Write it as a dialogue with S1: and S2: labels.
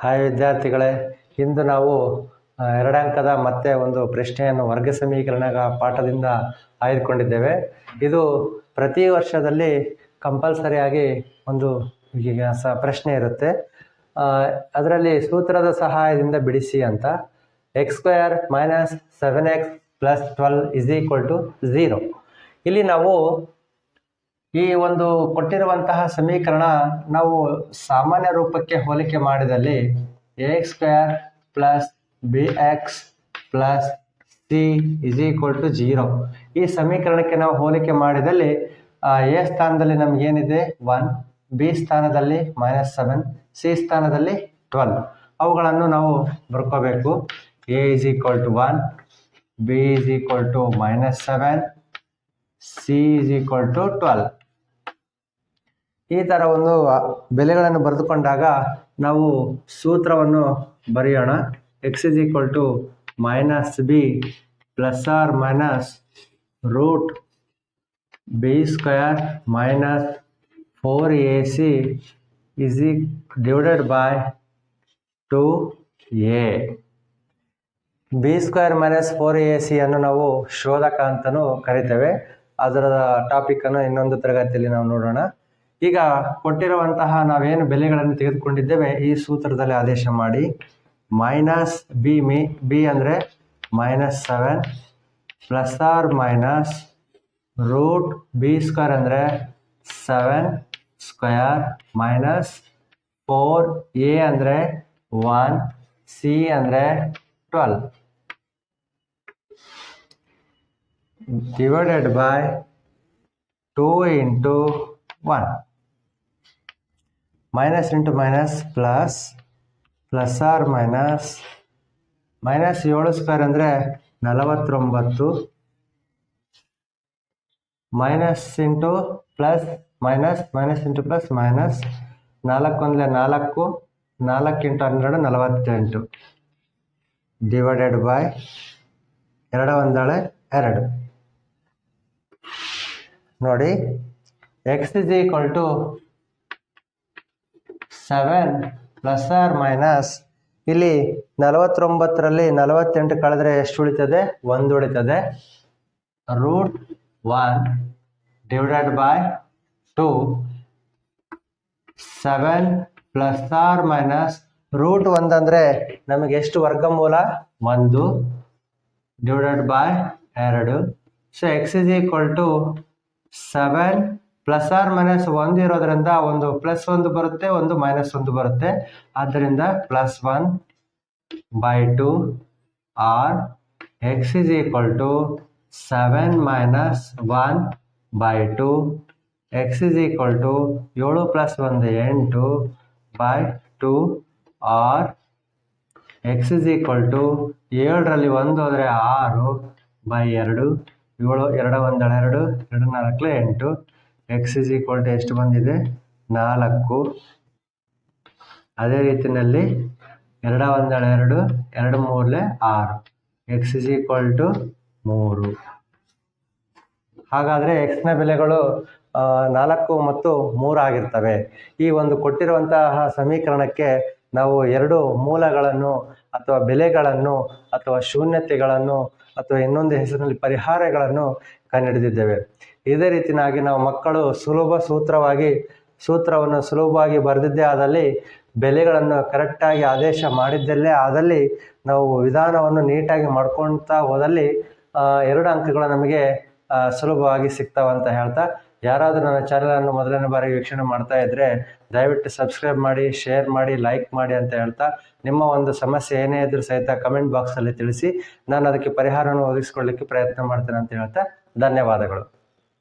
S1: Hi ವಿದ್ಯಾರ್ಥಿಗಳೇ, ಇಂದು ನಾವು 2 ಅಂಕದ ಮತ್ತೆ ಒಂದು ಪ್ರಶ್ನೆಯನ್ನು ವರ್ಗ ಸಮೀಕರಣ ಪಾಠದಿಂದ ಆಯ್ದುಕೊಂಡಿದ್ದೇವೆ. ಇದು ಪ್ರತಿ ವರ್ಷದಲ್ಲಿ ಕಂಪಲ್ಸರಿಯಾಗಿ ಒಂದು ಪ್ರಶ್ನೆ ಇರುತ್ತೆ. ಅದರಲ್ಲಿ ಸೂತ್ರದ ಸಹಾಯದಿಂದ ಬಿಡಿಸಿ ಅಂತ. x² - 7x + 12 = 0. ಇಲ್ಲಿ ನಾವು ಈ ಒಂದು ಕೊಟ್ಟಿರುವಂತಹ ಸಮೀಕರಣ ನಾವು ಸಾಮಾನ್ಯ ರೂಪಕ್ಕೆ ಹೋಲಿಕೆ ಮಾಡಿದಲ್ಲಿ ax² + bx + c = 0. ಈ ಸಮೀಕರಣಕ್ಕೆ ನಾವು ಹೋಲಿಕೆ ಮಾಡಿದಲ್ಲಿ a ಸ್ಥಾನದಲ್ಲಿ ನಮಗೇನಿದೆ 1, b ಸ್ಥಾನದಲ್ಲಿ -7, c ಸ್ಥಾನದಲ್ಲಿ 12. ಅವುಗಳನ್ನು ನಾವು ಬರ್ಕೋಬೇಕು. a = 1, b = -7, c = 12. ಈ ಥರ ಒಂದು ಬೆಲೆಗಳನ್ನು ಬರೆದುಕೊಂಡಾಗ ನಾವು ಸೂತ್ರವನ್ನು ಬರೆಯೋಣ. x = -b ± √b² - 4ac / 2a. b² - 4ac ಅನ್ನು ನಾವು ಶೋಧಕ ಅಂತಲೂ ಕರಿತೇವೆ. ಅದರ ಟಾಪಿಕನ್ನು ಇನ್ನೊಂದು ತರಗತಿಯಲ್ಲಿ ನಾವು ನೋಡೋಣ. ಈಗ ಕೊಟ್ಟಿರುವಂತಹ ನಾವೇನು ಬೆಲೆಗಳನ್ನು ತೆಗೆದುಕೊಂಡಿದ್ದೇವೆ ಈ ಸೂತ್ರದಲ್ಲಿ ಆದೇಶ ಮಾಡಿ. -b ಅಂದರೆ -7 ± √b² ಅಂದರೆ 7² -4a ಅಂದರೆ 1, c ಅಂದರೆ 12 / 2 × 1. ಮೈನಸ್ ಇಂಟು ಮೈನಸ್ ಪ್ಲಸ್, ± -7² ಅಂದರೆ 49, minus into plus minus, minus into plus minus, 4 × 1 4, 4 × 12 48 / 2 × 2. ನೋಡಿ, x = 7 ± ಇಲ್ಲಿ 49ರಲ್ಲಿ 48 ಕಳೆದ್ರೆ ಎಷ್ಟು ಉಳಿತದೆ? 1 ಉಳಿತದೆ. √1 / 2. 7 ± √1 ಅಂದರೆ ನಮಗೆ ಎಷ್ಟು ವರ್ಗಮೂಲ? 1 / 2. ಸೊ x = 7 ± 1 ಇರೋದ್ರಿಂದ ಒಂದು +1 ಬರುತ್ತೆ, ಒಂದು -1 ಬರುತ್ತೆ. ಆದ್ದರಿಂದ +1 / 2 R x = 7 - 1 / 2. x = 7 + 1 8 / 2 R x = 7ರಲ್ಲಿ 1 ಹೋದರೆ 6 / 2. 7 2 1 2, 2 4 8. x = ಎಷ್ಟು ಬಂದಿದೆ? 4. ಅದೇ ರೀತಿಯಲ್ಲಿ 2 1 2, 2 3 6. x = 3. ಹಾಗಾದರೆ x ನ ಬೆಲೆಗಳು 4 ಮತ್ತು 3 ಆಗಿರ್ತವೆ. ಈ ಒಂದು ಕೊಟ್ಟಿರುವಂತಹ ಸಮೀಕರಣಕ್ಕೆ ನಾವು 2 ಮೂಲಗಳನ್ನು ಅಥವಾ ಬೆಲೆಗಳನ್ನು ಅಥವಾ ಶೂನ್ಯತೆಗಳನ್ನು ಅಥವಾ ಇನ್ನೊಂದು ಹೆಸರಿನಲ್ಲಿ ಪರಿಹಾರಗಳನ್ನು ಕಂಡುಹಿಡಿದಿದ್ದೇವೆ. ಇದೇ ರೀತಿಯಾಗಿ ನಾವು ಮಕ್ಕಳು ಸೂತ್ರವನ್ನು ಸುಲಭವಾಗಿ ಬರೆದಿದ್ದೇ ಆದಲ್ಲಿ, ಬೆಲೆಗಳನ್ನು ಕರೆಕ್ಟಾಗಿ ಆದೇಶ ಮಾಡಿದ್ದಲ್ಲೇ ಆದಲ್ಲಿ, ನಾವು ವಿಧಾನವನ್ನು ನೀಟಾಗಿ ಮಾಡ್ಕೊಳ್ತಾ ಹೋದಲ್ಲಿ 2 ಅಂಕಗಳು ನಮಗೆ ಸುಲಭವಾಗಿ ಸಿಗ್ತಾವಂತ ಹೇಳ್ತಾ, ಯಾರಾದರೂ ನನ್ನ ಚಾನಲನ್ನು ಮೊದಲನೇ ಬಾರಿ ವೀಕ್ಷಣೆ ಮಾಡ್ತಾ ಇದ್ದರೆ ದಯವಿಟ್ಟು ಸಬ್ಸ್ಕ್ರೈಬ್ ಮಾಡಿ, ಶೇರ್ ಮಾಡಿ, ಲೈಕ್ ಮಾಡಿ ಅಂತ ಹೇಳ್ತಾ, ನಿಮ್ಮ ಒಂದು ಸಮಸ್ಯೆ ಏನೇ ಇದ್ರೂ ಸಹಿತ ಕಮೆಂಟ್ ಬಾಕ್ಸಲ್ಲಿ ತಿಳಿಸಿ, ನಾನು ಅದಕ್ಕೆ ಪರಿಹಾರವನ್ನು ಒದಗಿಸ್ಕೊಳ್ಳಿಕ್ಕೆ ಪ್ರಯತ್ನ ಮಾಡ್ತೇನೆ ಅಂತ ಹೇಳ್ತಾ ಧನ್ಯವಾದಗಳು.